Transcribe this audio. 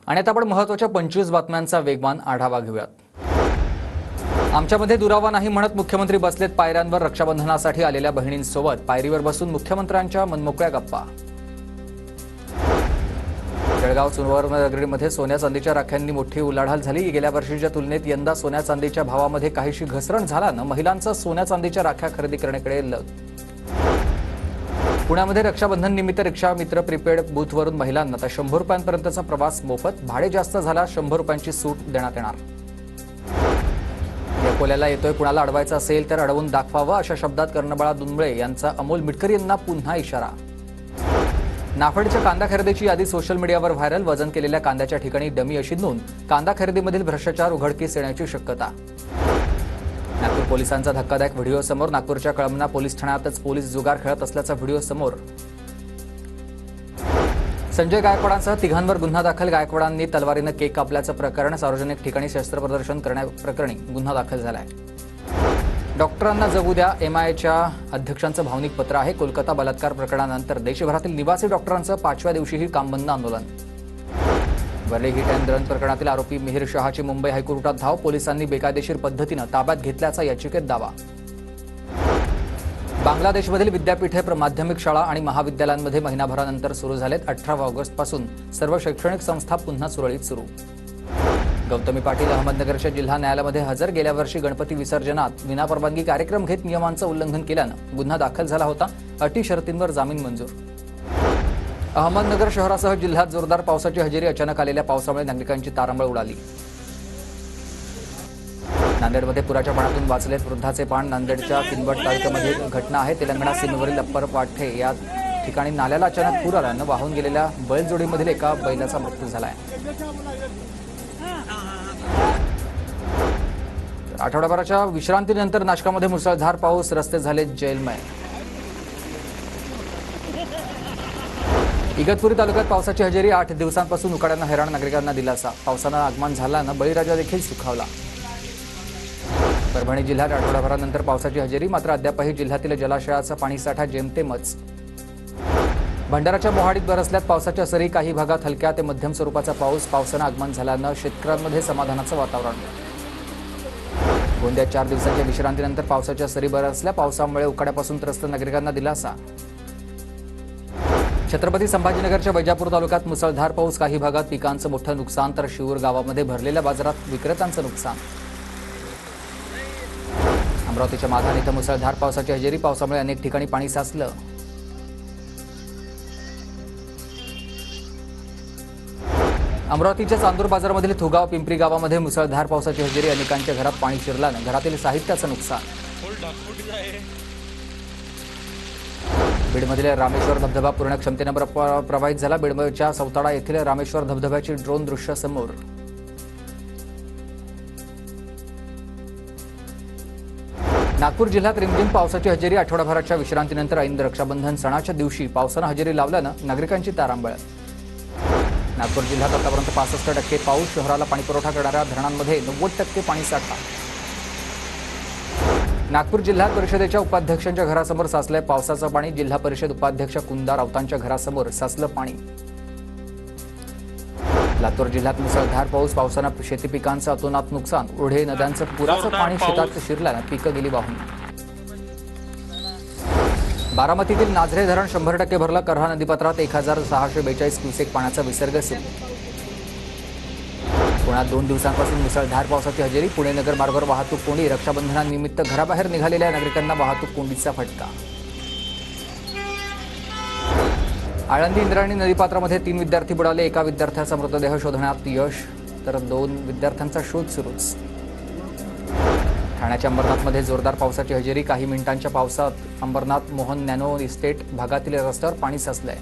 आणि आता आपण महत्त्वाच्या 25 बातम्यांचा वेगवान आढावा घेऊयात। आमच्यामध्ये दुरावा नाही म्हणत मुख्यमंत्री बसलेत पायऱ्यांवर। रक्षाबंधनासाठी आलेल्या बहिणींसोबत पायरीवर बसून मुख्यमंत्र्यांच्या मनमोकळ्या गप्पा। जळगाव सुवर्णनगरीमध्ये सोन्या चांदीच्या राख्यांनी मोठी उलाढाल झाली। गेल्या वर्षीच्या तुलनेत यंदा सोन्या चांदीच्या भावामध्ये काहीशी घसरण झाल्यानं महिलांचं सोन्या चांदीच्या राख्या खरेदी करण्याकडे पुण्यामध्ये रक्षाबंधन निमित्त रिक्षा मित्र प्रीपेड बूथवरून महिलांना आता 100 रुपयांपर्यंतचा प्रवास मोफत। भाडे जास्त झाला 100 रुपयांची सूट देण्यात येणार। अकोल्याला येतोय, कुणाला अडवायचं असेल तर अडवून दाखवावं, अशा शब्दात कर्णबाळा दुंबळे यांचा अमोल मिटकरी यांना पुन्हा इशारा। नाफेडच्या कांदा खरेदीची यादी सोशल मीडियावर व्हायरल। वजन केलेल्या कांद्याच्या ठिकाणी डमी अशी नोंद। कांदा खरेदीमधील भ्रष्टाचार उघडकीस येण्याची शक्यता। नागपूर पोलिसांचा धक्कादायक व्हिडिओ समोर। नागपूरच्या कळमना पोलीस ठाण्यातच पोलीस जुगार खेळत असल्याचा व्हिडिओ समोर। संजय गायकवाडांसह तिघांवर गुन्हा दाखल। गायकवाडांनी तलवारीनं केक कापल्याचं प्रकरण। सार्वजनिक ठिकाणी शस्त्र प्रदर्शन करण्याप्रकरणी गुन्हा दाखल झालाय। डॉक्टरांना जगू द्या एमआयच्या अध्यक्षांचं भावनिक पत्र आहे। कोलकाता बलात्कार प्रकरणानंतर देशभरातील निवासी डॉक्टरांचं 5व्या दिवशीही काम बंद आंदोलन। वरळी हिट अँड रन प्रकरणातील आरोपी मिहिर शहाची मुंबई हायकोर्टात धाव। पोलिसांनी बेकायदेशीर पद्धतीनं ताब्यात घेतल्याचा याचिकेत दावा। बांगलादेशमधील विद्यापीठे, माध्यमिक शाळा आणि महाविद्यालयांमध्ये महिनाभरानंतर सुरू झालेत। 18 ऑगस्टपासून सर्व शैक्षणिक संस्था पुन्हा सुरळीत सुरू। गौतमी पाटील अहमदनगरच्या जिल्हा न्यायालयामध्ये हजर। गेल्या वर्षी गणपती विसर्जनात विनापरवानगी कार्यक्रम घेत नियमांचं उल्लंघन केल्यानं गुन्हा दाखल झाला होता। अटी शर्तींवर जामीन मंजूर। अहमदनगर शहरासह जिल्ह्यात जोरदार पावसाची हजेरी। अचानक आलेल्या पावसामुळे नागरिकांची तारांबळ उडाली। नांदेडमध्ये पुराच्या पाण्यातून वाचलेत वृद्धाचे प्राण। नांदेडच्या किनवट तालुक्यामध्ये घटना आहे। तेलंगणा सीमेवरील अप्पर पाठे या ठिकाणी नाल्याला अचानक पूर आल्यानं वाहून गेलेल्या बैलजोडीमधील एका बैलाचा मृत्यू झाला आहे। आठवडाभराच्या विश्रांतीनंतर नाशकामध्ये मुसळधार पाऊस। रस्ते झाले जलमय। इगतपुरी तालुक्यात पावसाची हजेरी। 8 दिवसांपासून उकाड्यानं हैराण नागरिकांना दिलासा। पावसानं आगमन झाल्यानं बळीराजा देखील सुखावला। परभणी जिल्ह्यात आठवडाभरानंतर पावसाची हजेरी। मात्र अद्यापही जिल्ह्यातील जलाशयाचा पाणीसाठा जेमतेमच। भंडाराच्या मोहाडीत बरसल्यात पावसाच्या सरी। काही भागात हलक्या ते मध्यम स्वरूपाचा पाऊस। पावसानं आगमन झाल्यानं शेतकऱ्यांमध्ये समाधानाचं वातावरण। गोंदियात 4 दिवसांच्या विश्रांतीनंतर पावसाच्या सरी बरसल्या। पावसामुळे उकाड्यापासून त्रस्त नागरिकांना दिलासा। छत्रपती संभाजीनगरच्या वैजापूर तालुक्यात मुसळधार पाऊस। काही भागात पिकांचं मोठं नुकसान तर शिऊर गावामध्ये भरलेल्या बाजारात विक्रेत्यांचं नुकसान। अमरावतीच्या माधान इथं मुसळधार पावसाची हजेरी। पावसामुळे अनेक ठिकाणी पाणी साचलं। अमरावतीच्या चांदूर बाजारामधील थुगाव पिंपरी गावामध्ये मुसळधार पावसाची हजेरी। अनेकांच्या घरात पाणी शिरल्यानं घरातील साहित्याचं नुकसान। बीडमधील रामेश्वर धबधबा पूर्ण क्षमतेनं प्रवाहित झाला। बीडच्या सौताडा येथील रामेश्वर धबधब्याची ड्रोन दृश्य समोर। नागपूर जिल्ह्यात रिमझिम पावसाची हजेरी। आठवडाभराच्या विश्रांतीनंतर ऐन रक्षाबंधन सणाच्या दिवशी पावसानं हजेरी लावल्यानं नागरिकांची तारांबळ। नागपूर जिल्ह्यात आतापर्यंत 65% पाऊस। शहराला पाणीपुरवठा करणाऱ्या धरणांमध्ये 90% पाणीसाठा। नागपूर जिल्हा परिषदेच्या उपाध्यक्षांच्या घरासमोर साचलंय पावसाचं पाणी। जिल्हा परिषद उपाध्यक्ष कुंदा राऊतांच्या घरासमोर साचलं पाणी। लातूर जिल्ह्यात मुसळधार पाऊस। पावसानं शेती पिकांचं अतोनात नुकसान। ओढे नद्यांचं पुराचं पाणी शेतात शिरल्यानं पिकं गेली वाहून। बारामतीतील नाझरे धरण 100% भरलं। करहा नदीपात्रात 1642 क्युसेक पाण्याचा विसर्ग सुरू। पुण्यात 2 दिवसांपासून मुसळधार पावसाची हजेरी। पुणे नगर मार्गावर वाहतूक कोंडी। रक्षाबंधनानिमित्त घराबाहेर निघालेल्या नागरिकांना वाहतूक कोंडीचा फटका। आळंदी इंद्रायणी नदीपात्रामध्ये 3 विद्यार्थी बुडाले। एका विद्यार्थ्याचा मृतदेह शोधण्यात यश तर 2 विद्यार्थ्यांचा शोध सुरूच। ठाण्याच्या अंबरनाथमध्ये जोरदार पावसाची हजेरी। काही मिनिटांच्या पावसात अंबरनाथ मोहन नॅनो इस्टेट भागातील रस्त्यावर पाणी साचलंय।